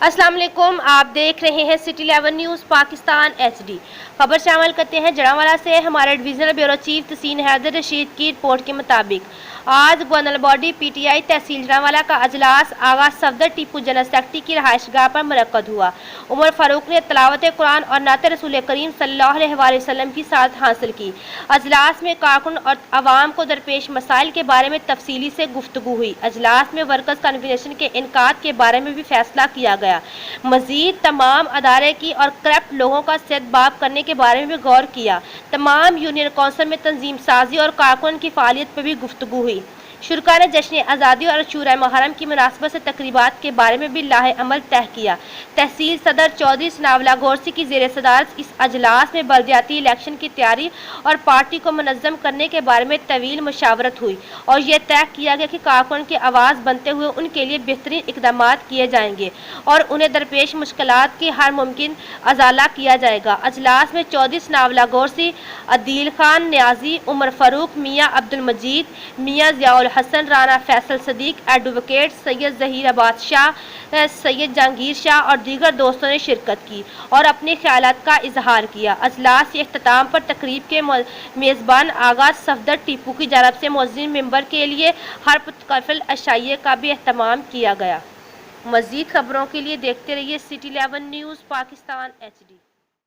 अस्सलाम वालेकुम, आप देख रहे हैं सिटी 11 न्यूज़ पाकिस्तान HD। खबर शामिल करते हैं जड़ांवाला से। हमारे डिवीजनल ब्यूरो चीफ तहसीन हैदर रशीद की रिपोर्ट के मुताबिक आज गवर्नर बॉडी PTI तहसील जड़ांवाला का अजलास आगा सफदर टीपू जनरल सेक्रेटरी की रहायशगाह पर मुनक्कद हुआ। उमर फारूक ने तलावत कुरान और नात रसूल करीम सल्लल्लाहु अलैहि वसल्लम की साथ हासिल की। अजलास में कारकुन और अवाम को दरपेश मसाइल के बारे में तफसीली से गुफ्तगू हुई। अजलास में वर्कर्स कन्वेंशन के इनकाद के बारे में भी फैसला किया गया। मजीद तमाम अदारे की और करप्ट लोगों का सदबाब करने के बारे में भी गौर किया। तमाम यूनियन कौंसिल में तंजीम साजी और कारकुन की फालियत पर भी गुफ्तगू हुई। शुरा ने जश्न आज़ादी और अशूरा मुहर्रम की मुनासबत से तकरीबात के बारे में भी लाहे अमल तय किया। तहसील सदर चौधरी सनावला गौरसी की ज़ेर सदारत इस अजलास में बल्दियाती इलेक्शन की तैयारी और पार्टी को मुनज़्ज़म करने के बारे में तवील मुशावरत हुई और यह तय किया गया कि कारकुन की आवाज़ बनते हुए उनके लिए बेहतरीन इकदाम किए जाएंगे और उन्हें दरपेश मुश्किलात की हर मुमकिन अजाला किया जाएगा। अजलास में चौधरी सनावला गौरसी, अदील खान न्याजी, उमर फारूक, मियाँ अब्दुल मजीद, मियाँ ज़ियाउल हसन, राना फैसल सदीक, एडवोकेट सैयद ज़हीरा बादशाह, सैयद जहांगीर शाह और दीगर दोस्तों ने शिरकत की और अपने ख्यालात का इजहार किया। अजलास के इख्तिताम पर तकरीब के मेज़बान आगा सफदर टीपू की जानब से मुअज़्ज़िन मेंबर के लिए हर पुरतकफल अशाइये का भी एहतमाम किया गया। मज़ीद खबरों के लिए देखते रहिए सिटी 11 न्यूज़ पाकिस्तान HD।